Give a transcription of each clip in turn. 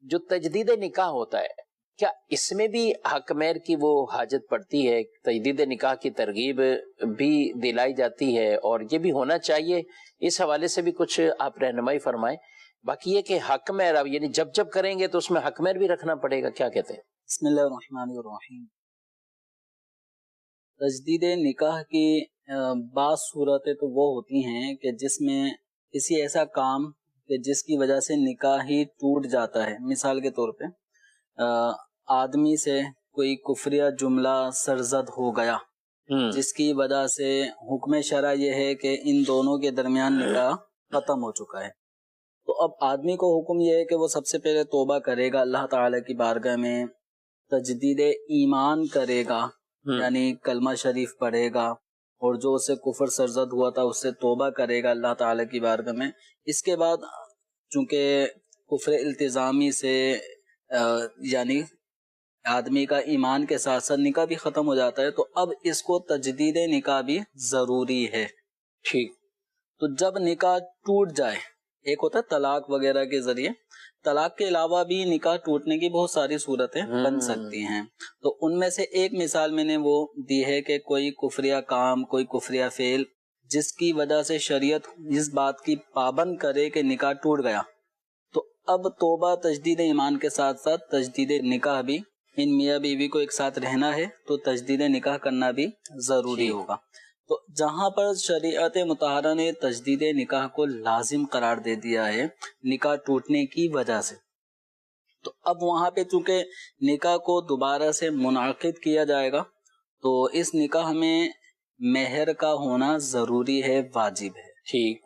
جو تجدید نکاح ہوتا ہے کیا اس میں بھی حق مہر کی وہ حاجت پڑتی ہے؟ تجدید نکاح کی ترغیب بھی دلائی جاتی ہے اور یہ بھی ہونا چاہیے، اس حوالے سے بھی کچھ آپ رہنمائی فرمائیں۔ باقی یہ کہ حق مہر اب یعنی جب جب کریں گے تو اس میں حق مہر بھی رکھنا پڑے گا، کیا کہتے ہیں؟ بسم اللہ الرحمن الرحیم۔ تجدید نکاح کی بعض صورتیں تو وہ ہوتی ہیں کہ جس میں کسی ایسا کام کہ جس کی وجہ سے نکاح ہی ٹوٹ جاتا ہے، مثال کے طور پہ آدمی سے کوئی کفریہ جملہ سرزد ہو گیا جس کی وجہ سے حکم شرع یہ ہے کہ ان دونوں کے درمیان نکاح ختم ہو چکا ہے، تو اب آدمی کو حکم یہ ہے کہ وہ سب سے پہلے توبہ کرے گا، اللہ تعالیٰ کی بارگاہ میں تجدید ایمان کرے گا، یعنی کلمہ شریف پڑھے گا، اور جو اسے کفر سرزد ہوا تھا اس سے توبہ کرے گا اللہ تعالیٰ کی بارگاہ میں۔ اس کے بعد چونکہ کفر التزامی سے یعنی آدمی کا ایمان کے ساتھ ساتھ نکاح بھی ختم ہو جاتا ہے، تو اب اس کو تجدید نکاح بھی ضروری ہے۔ ٹھیک، تو جب نکاح ٹوٹ جائے، ایک ہوتا ہے طلاق وغیرہ کے ذریعے، طلاق کے علاوہ بھی نکاح ٹوٹنے کی بہت ساری صورتیں بن سکتی ہیں، تو ان میں سے ایک مثال میں نے وہ دی ہے کہ کوئی کفریہ کام، کوئی کفریہ فعل جس کی وجہ سے شریعت اس بات کی پابند کرے کہ نکاح ٹوٹ گیا، تو اب توبہ تجدید ایمان کے ساتھ ساتھ تجدید نکاح بھی، ان میاں بیوی کو ایک ساتھ رہنا ہے تو تجدید نکاح کرنا بھی ضروری ہوگا۔ تو جہاں پر شریعت مطہرہ نے تجدید نکاح کو لازم قرار دے دیا ہے نکاح ٹوٹنے کی وجہ سے، تو اب وہاں پہ چونکہ نکاح کو دوبارہ سے منعقد کیا جائے گا تو اس نکاح میں مہر کا ہونا ضروری ہے، واجب ہے۔ ٹھیک،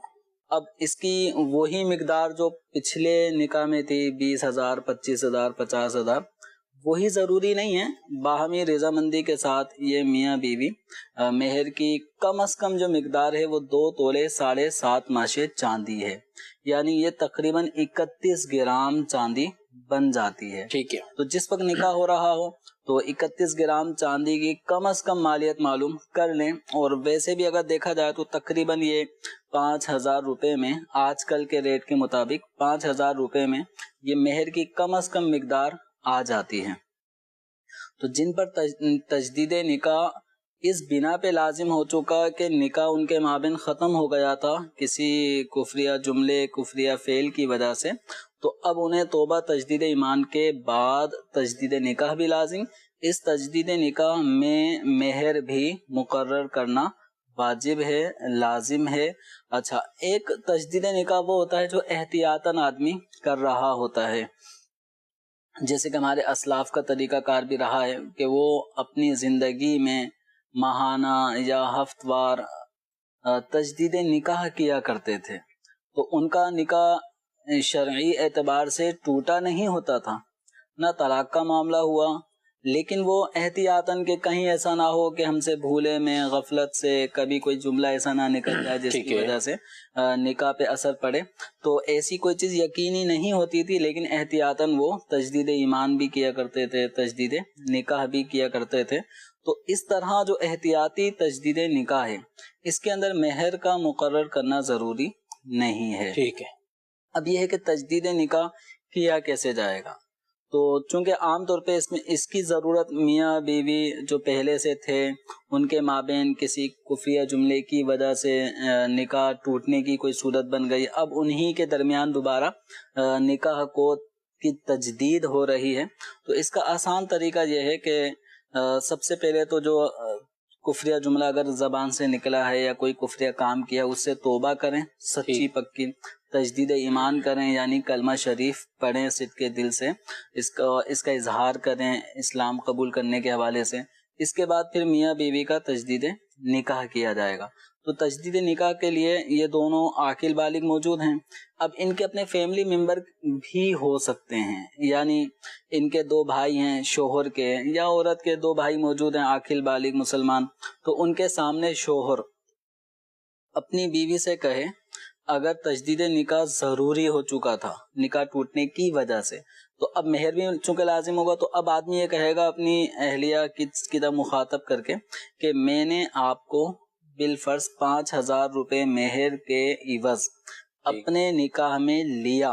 اب اس کی وہی مقدار جو پچھلے نکاح میں تھی 20,000 25,000 50,000 وہی ضروری نہیں ہے، باہمی رضامندی کے ساتھ یہ میاں بیوی مہر کی کم از کم جو مقدار ہے وہ 2 تولے 7.5 ماشے چاندی ہے، یعنی یہ تقریباً 31 گرام چاندی بن جاتی ہے۔ ٹھیک ہے، تو جس وقت نکاح ہو رہا ہو تو 31 گرام چاندی کی کم از کم مالیت معلوم کر لیں، اور ویسے بھی اگر دیکھا جائے تو تقریباً یہ 5,000 روپے میں، آج کل کے ریٹ کے مطابق 5,000 روپے میں یہ مہر کی کم از کم مقدار آ جاتی ہے۔ تو جن پر تجدید نکاح اس بنا پہ لازم ہو چکا کہ نکاح ان کے مابین ختم ہو گیا تھا کسی کفریہ جملے، کفریہ فعل کی وجہ سے، تو اب انہیں توبہ تجدید ایمان کے بعد تجدید نکاح بھی لازم، اس تجدید نکاح میں مہر بھی مقرر کرنا واجب ہے، لازم ہے۔ اچھا، ایک تجدید نکاح وہ ہوتا ہے جو احتیاطاً آدمی کر رہا ہوتا ہے، جیسے کہ ہمارے اسلاف کا طریقہ کار بھی رہا ہے کہ وہ اپنی زندگی میں ماہانہ یا ہفتہ وار تجدید نکاح کیا کرتے تھے، تو ان کا نکاح شرعی اعتبار سے ٹوٹا نہیں ہوتا تھا، نہ طلاق کا معاملہ ہوا، لیکن وہ احتیاطاً کہ کہیں ایسا نہ ہو کہ ہم سے بھولے میں غفلت سے کبھی کوئی جملہ ایسا نہ نکل جائے جس کی وجہ سے نکاح پہ اثر پڑے، تو ایسی کوئی چیز یقینی نہیں ہوتی تھی، لیکن احتیاطاً وہ تجدید ایمان بھی کیا کرتے تھے، تجدید نکاح بھی کیا کرتے تھے۔ تو اس طرح جو احتیاطی تجدید نکاح ہے اس کے اندر مہر کا مقرر کرنا ضروری نہیں ہے۔ ٹھیک ہے، اب یہ ہے کہ تجدید نکاح کیا کیسے جائے گا، تو چونکہ عام طور پہ اس کی ضرورت میاں بیوی جو پہلے سے تھے ان کے مابین کسی کفریہ جملے کی وجہ سے نکاح ٹوٹنے کی کوئی صورت بن گئی، اب انہی کے درمیان دوبارہ نکاح کی تجدید ہو رہی ہے، تو اس کا آسان طریقہ یہ ہے کہ سب سے پہلے تو جو کفریہ جملہ اگر زبان سے نکلا ہے یا کوئی کفریہ کام کیا اس سے توبہ کریں سچی پکی، تجدید ایمان کریں یعنی کلمہ شریف پڑھیں صدق دل سے، اس کا اظہار کریں اسلام قبول کرنے کے حوالے سے، اس کے بعد پھر میاں بیوی کا تجدید نکاح کیا جائے گا۔ تو تجدید نکاح کے لیے یہ دونوں عاقل بالغ موجود ہیں، اب ان کے اپنے فیملی ممبر بھی ہو سکتے ہیں، یعنی ان کے 2 بھائی ہیں شوہر کے، یا عورت کے 2 بھائی موجود ہیں عاقل بالغ مسلمان، تو ان کے سامنے شوہر اپنی بیوی سے کہے اگر تجدید نکاح ضروری ہو چکا تھا نکاح ٹوٹنے کی وجہ سے، تو اب مہر بھی چونکہ لازم ہوگا، تو اب آدمی یہ کہے گا اپنی اہلیہ کی طرف مخاطب کر کے کہ میں نے آپ کو بالفرض 5,000 روپے مہر کے عوض اپنے نکاح میں لیا،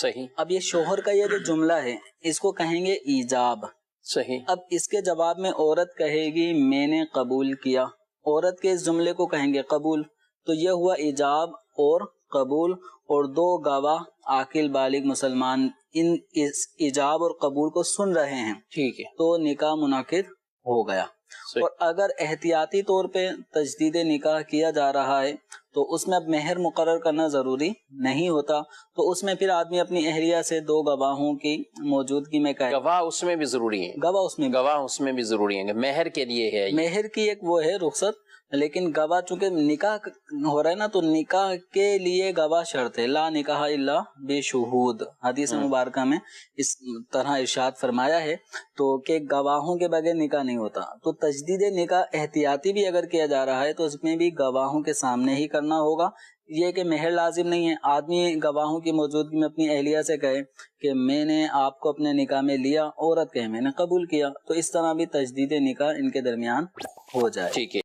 صحیح. اب یہ شوہر کا یہ جو جملہ ہے اس کو کہیں گے ایجاب. صحیح. اب اس کے جواب میں عورت کہے گی میں نے قبول کیا. عورت کے اس جملے کو کہیں گے قبول. تو یہ ہوا ایجاب اور قبول، اور دو گواہ عاقل بالغ مسلمان اس ایجاب اور قبول کو سن رہے ہیں. ٹھیک ہے. تو نکاح منعقد ہو گیا. صحیح. اور اگر احتیاطی طور پہ تجدید نکاح کیا جا رہا ہے تو اس میں اب مہر مقرر کرنا ضروری نہیں ہوتا. تو اس میں پھر آدمی اپنی اہلیہ سے دو گواہوں کی موجودگی میں کہے. گواہ اس میں بھی ضروری ہیں. گواہ اس میں بھی ضروری ہیں. مہر کے لیے ہے. مہر کی ایک وہ ہے رخصت، لیکن گواہ چونکہ نکاح ہو رہا ہے نا تو نکاح کے لیے گواہ شرط ہے. لا نکاح الا بشہود، حدیث مبارکہ میں اس طرح ارشاد فرمایا ہے. تو کہ گواہوں کے بغیر نکاح نہیں ہوتا. تو تجدید نکاح احتیاطی بھی اگر کیا جا رہا ہے تو اس میں بھی گواہوں کے سامنے ہی کرنا ہوگا. یہ کہ مہر لازم نہیں ہے. آدمی گواہوں کی موجودگی میں اپنی اہلیہ سے کہے کہ میں نے آپ کو اپنے نکاح میں لیا، عورت کہے میں نے قبول کیا، تو اس طرح بھی تجدید نکاح ان کے درمیان ہو جائے. ٹھیک ہے.